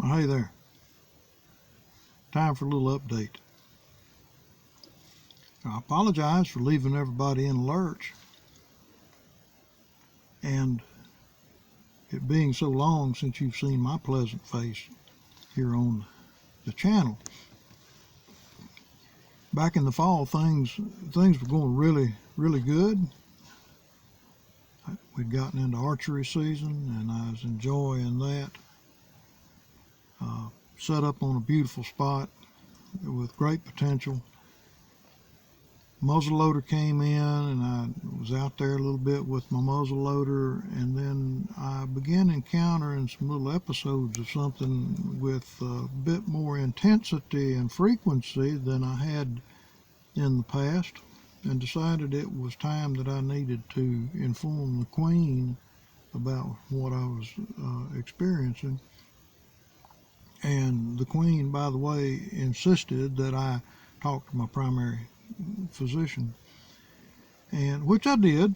Well, hey there. Time for a little update. I apologize for leaving everybody in a lurch and it being so long since you've seen my pleasant face here on the channel. Back in the fall, things were going really good. We'd gotten into archery season and I was enjoying that. Set up on a beautiful spot with great potential. Muzzleloader came in and I was out there a little bit with my muzzleloader, and then I began encountering some little episodes of something with a bit more intensity and frequency than I had in the past, and decided it was time that I needed to inform the Queen about what I was experiencing. And the Queen, by the way, insisted that I talk to my primary physician, and which I did.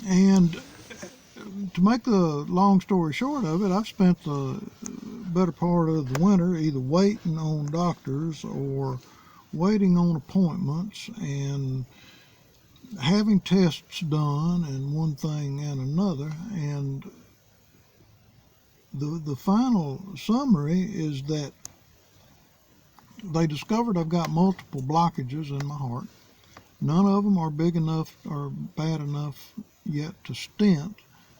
And to make the long story short of it, I've spent the better part of the winter either waiting on doctors or waiting on appointments and having tests done and one thing and another. And the final summary is that they discovered I've got multiple blockages in my heart. None of them are big enough or bad enough yet to stent,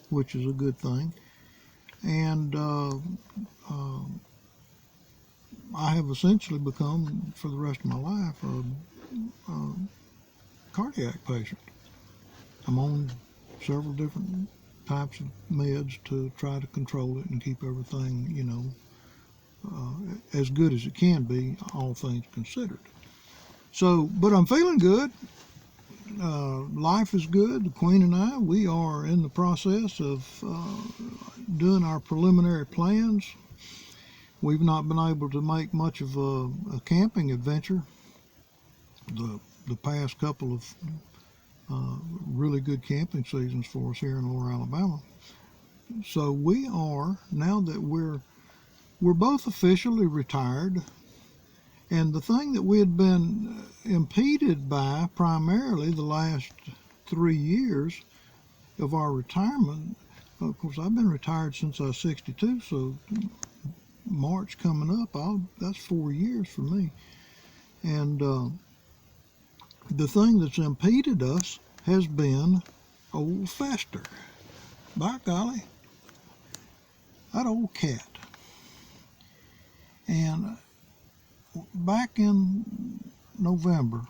which is a good thing. And I have essentially become, for the rest of my life, a cardiac patient. I'm on several different types of meds to try to control it and keep everything, as good as it can be, all things considered. So, but I'm feeling good. Life is good. The Queen and I, we are in the process of doing our preliminary plans. We've not been able to make much of a camping adventure the past couple of really good camping seasons for us here in Lower Alabama. So we are, now that we're both officially retired, and the thing that we had been impeded by primarily the last 3 years of our retirement, of course I've been retired since I was 62, so March coming up, that's 4 years for me. And the thing that's impeded us has been old Fester. By golly, that old cat. And back in November,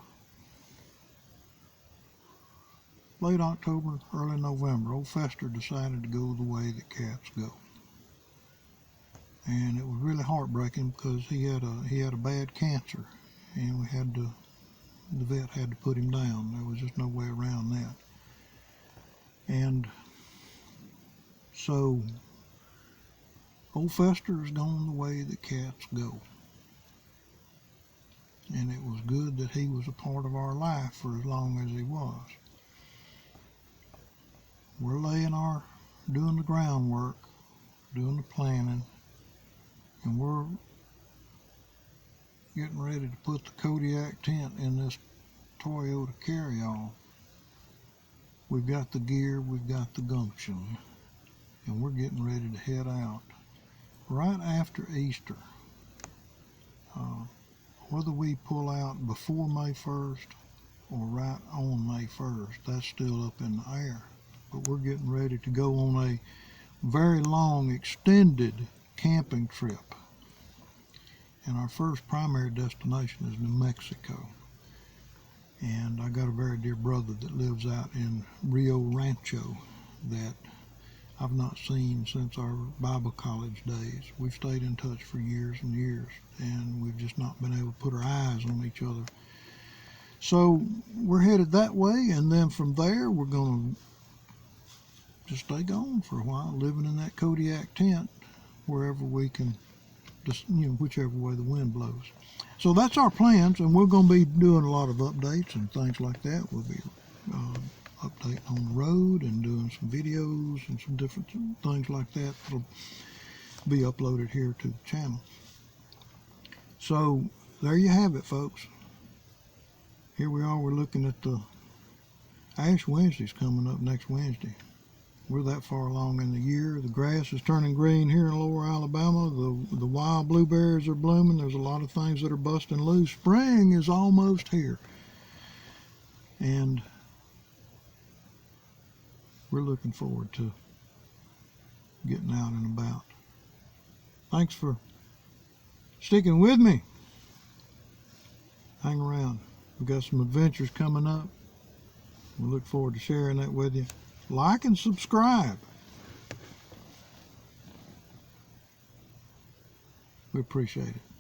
late October, early November, old Fester decided to go the way that cats go. And it was really heartbreaking because he had a bad cancer, and the vet had to put him down. There was just no way around that. And so old Fester has gone the way that cats go. And it was good that he was a part of our life for as long as he was. We're doing the groundwork, doing the planning, and we're getting ready to put the Kodiak tent in this Toyota carryall. We've got the gear, we've got the gumption, and we're getting ready to head out right after Easter. Whether we pull out before May 1st or right on May 1st, that's still up in the air. But we're getting ready to go on a very long, extended camping trip. And our first primary destination is New Mexico. And I got a very dear brother that lives out in Rio Rancho that I've not seen since our Bible college days. We've stayed in touch for years and years, and we've just not been able to put our eyes on each other. So we're headed that way, and then from there we're going to just stay gone for a while, living in that Kodiak tent wherever we can, just whichever way the wind blows. So that's our plans, and we're going to be doing a lot of updates and things like that. We'll be updating on the road and doing some videos and some different things like that that'll be uploaded here to the channel. So there you have it, folks. Here we are, we're looking at the Ash Wednesday's coming up next Wednesday. We're that far along in the year. The grass is turning green here in lower Alabama. The wild blueberries are blooming. There's a lot of things that are busting loose. Spring is almost here. And we're looking forward to getting out and about. Thanks for sticking with me. Hang around. We've got some adventures coming up. We look forward to sharing that with you. Like and subscribe. We appreciate it.